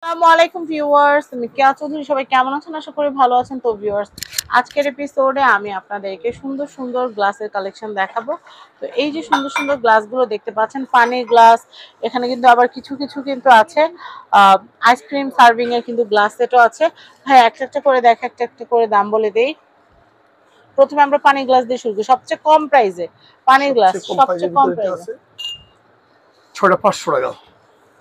আসসালামু আলাইকুম ভিউয়ার্স, আমি কেয়া চৌধুরী। সবাই কেমন আছেন? আশা করি ভালো আছেন। তো ভিউয়ার্স, আজকের এপিসোডে আমি আপনাদেরকে সুন্দর সুন্দর গ্লাসের কালেকশন দেখাবো। তো এই যে সুন্দর সুন্দর গ্লাসগুলো দেখতে পাচ্ছেন, পানির গ্লাস, এখানে কিন্তু আবার কিছু কিছু কিন্তু আছে আইসক্রিম সার্ভিং এর কিন্তু গ্লাস সেটও আছে। হ্যাঁ, একটা একটা করে দেখা, একটা একটা করে দাম বলে দেই। প্রথমে আমরা পানির গ্লাস দিয়ে শুরু করি, সবচেয়ে কম প্রাইসে। পানির গ্লাস সবচেয়ে কম প্রাইসে 6টা 500 টাকা।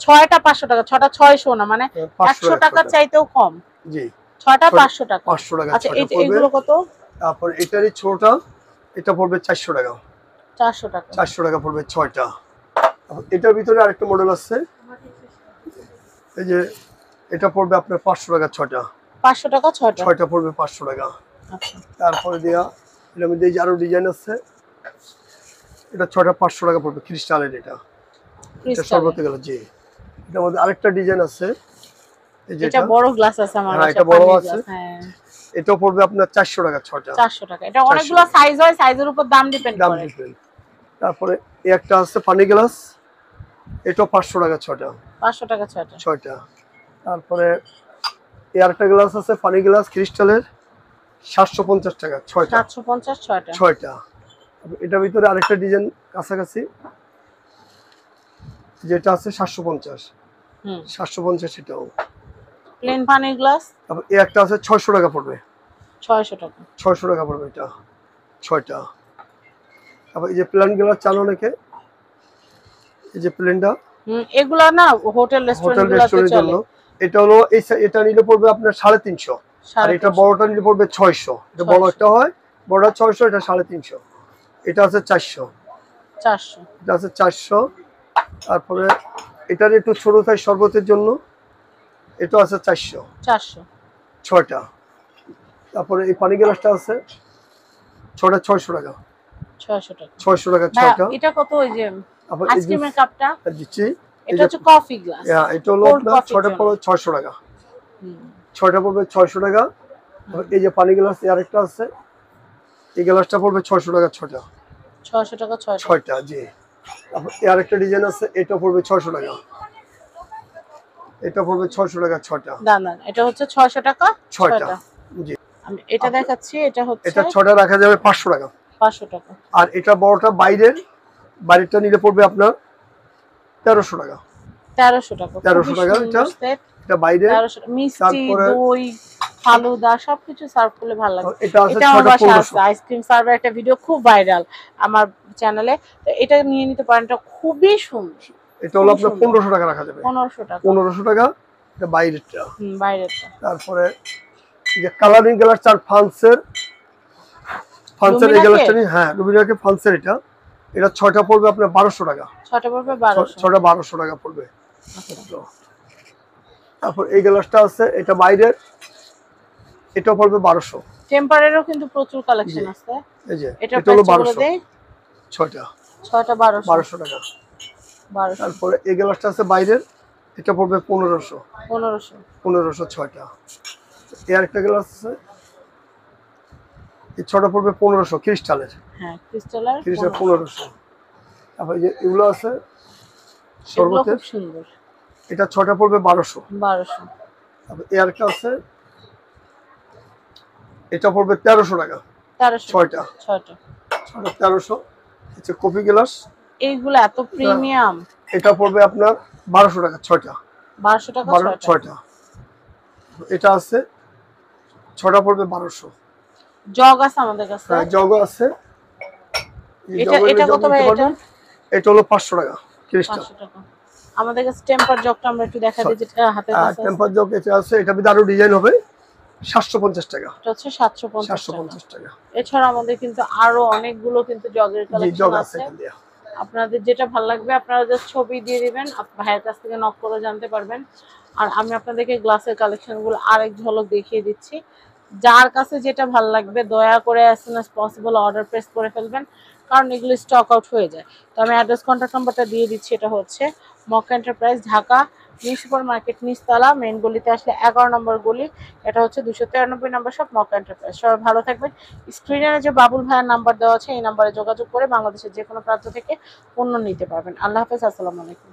6টা 500 টাকা, 6টা 600 না, মানে 100 টাকা চাইতেও কম। জি, 6টা 500 টাকা। 500 টাকা। আচ্ছা, এইগুলো কত? তারপর এটারই ছোটটা, এটা পড়বে 400 টাকা। 400 টাকা। 400 টাকা পড়বে 6টা। এটার ভিতরে আরেকটা মডেল আছে, এই যে এটা পড়বে আপনার 500 টাকা 6টা। 500 টাকা 6টা। 6টা পড়বে 500 টাকা। আচ্ছা, তারপরে দেয়া এর মধ্যে আরো ডিজাইন আছে, এটা 6টা 500 টাকা পড়বে, ক্রিস্টালের। এটা সর্বতে গেল। জি, এটার মধ্যে আরেকটা ডিজাইন আছে, এই যে এটা বড় গ্লাস আছে আমার কাছে। এটা বড় আছে। হ্যাঁ, এটাও পড়বে আপনার 400 টাকা 6টা। 400 টাকা। এটা অনেকগুলো সাইজ হয়, সাইজের উপর দাম ডিপেন্ড করে। তারপরে এই একটা আছে পানি গ্লাস, এটাও 500 টাকা 6টা। 500 টাকা 6টা। তারপরে এই আরেকটা গ্লাস আছে পানি গ্লাস ক্রিস্টালের, 750 টাকা 6টা। 750 6টা। 6টা। এটার ভিতরে আরেকটা ডিজাইন কাছাকাছি, যেটা আছে 750। 750 এটাও প্লেন পানির গ্লাস। তারপর এই একটা আছে 600 টাকা পড়বে। 600 টাকা। 600 টাকা পড়বে এটা 6টা। তারপর এই যে প্লেন গ্লাস চালো অনেকে, এই যে প্লেনটা, এগুলা না হোটেল রেস্টুরেন্টের জন্য। এটা হলো এটা নিলে পড়বে আপনার 350, আর এটা বড়টা নিলে পড়বে 600। এটা বড় একটা হয়, বড়টা 600, এটা 350। এটা আছে 400। এটা আছে 400। তারপরে এটার একটু ছোট সাইজ শরবতের জন্য, এটা আছে 400। 6টা। তারপরে এই পানি গ্লাসটা আছে, 6টা 600 টাকা। 600 টাকা 6টা। এটা কত? ওই যে আইসক্রিমের কাপটা দিচ্ছি, এটা হচ্ছে কফি গ্লাস। হ্যাঁ, এটা হলো আপনার 6টা পড়বে 600 টাকা। 6টা পড়বে 600 টাকা। এই যে পানি গ্লাস আরেকটা আছে, এই গ্লাসটা পড়বে 600 টাকা 6টা। 600 টাকা 6টা। জি। তারপর এই আরেকটা ডিজাইন আছে, এটা পড়বে 600 টাকা। এটা পড়বে 600 টাকা 6টা। না, এটা হচ্ছে 600 টাকা 6টা। জি, আমি এটা দেখাচ্ছি। এটা হচ্ছে, এটা 6টা রাখা যাবে 500 টাকা। 500 টাকা। আর এটা বড়টা বাইরেরটা নিলে পড়বে আপনার 1300 টাকা। 1300 টাকা। 1300 টাকা। এটা বাইরে। মিষ্টি, দই, ফালুদা সবকিছু সার্ভ করলে ভালো লাগে। এটা আছে আমার বাসায় আছে আইসক্রিম সার্ভার, একটা ভিডিও খুব ভাইরাল আমার চ্যানেলে। তো এটা নিয়ে নিতে পারেন, এটা খুবই সুন্দর। এটা হলো আপনার 1500 টাকা রাখা যাবে। 1500 টাকা। 1500 টাকা। এটা বাইরেরটা। বাইরেরটা। তারপরে এই যে কালারিং গ্লাস চার ফান্সের এই গ্লাসটা নিয়ে, হ্যাঁ, রুবিনাকে ফান্সের। এটা 6টা পড়বে আপনার 1200 টাকা। 6টা পড়বে 1200। 6টা 1200 টাকা পড়বে। তারপর এই গ্লাসটা আছে, এটা বাইরের, এটা পড়বে 1200। টেম্পারেরও কিন্তু প্রচুর কালেকশন আছে। এই যে এটা হলো 1200। 6টা 1200 টাকা। 1200। তারপরে এই গ্লাসটা আছে বাইরের, এটা পড়বে 1500। 6টা। এই আরেকটা গ্লাস আছে, এই 6টা পড়বে 1500, ক্রিস্টালের। হ্যাঁ, ক্রিস্টাল 1500। তারপর এই যে এগুলো আছে শরবতের, খুব সুন্দর। এটা 6টা পড়বে 1200। তারপর এই আরেকটা আছে, এটা পড়বে 1300 টাকা। 6টা 1300। হচ্ছে কফি গ্লাস, এইগুলো এত প্রিমিয়াম। এটা পড়বে আপনার 1200 টাকা 6টা। 1200 টাকা 6টা। এটা আছে, 6টা পড়বে 1200। জগ আছে আমাদের কাছে। হ্যাঁ, জগ আছে। এটা কত ভাই? এটা হলো 500 টাকা ক্রিস্টাল। 500 টাকা। আমাদের কাছে টেম্পার জগটা আমরা একটু দেখা দিই, যেটা হাতের কাছে টেম্পার জগ এটা আছে। এটা ভিতরে আরো ডিজাইন হবে, 750 টাকা। এটা হচ্ছে 750 টাকা। এছাড়া আমাদের কিন্তু আরো অনেকগুলো কিন্তু জগের কালেকশন আছে। আপনাদের যেটা ভালো লাগবে আপনারা জাস্ট ছবি দিয়ে দিবেন, ভাইয়ের কাছ থেকে নক করে জানতে পারবেন। আর আমি আপনাদেরকে গ্লাসের কালেকশনগুলো আরেক ঝলক দেখিয়ে দিচ্ছি। যার কাছে যেটা ভালো লাগবে দয়া করে as soon as possible order press করে ফেলবেন, কারণ এগুলো স্টক আউট হয়ে যায়। তো আমি অ্যাড্রেস কন্ট্যাক্ট নাম্বারটা দিয়ে দিচ্ছি। এটা হচ্ছে মক্কা এন্টারপ্রাইজ, ঢাকা নিউ সুপার মার্কেট নিচতলা, মেইন গলিতে আসলে 11 নম্বর গলি। এটা হচ্ছে 293 নম্বর শপ, মক্কা এন্টারপ্রাইজ। সবাই ভালো থাকবেন। স্ক্রিনে যে বাবুল ভাইয়ের নাম্বার দেওয়া আছে, এই নাম্বারে যোগাযোগ করে বাংলাদেশের যে কোনো প্রান্ত থেকে পণ্য নিতে পারবেন। আল্লাহ হাফেজ, আসসালামু আলাইকুম।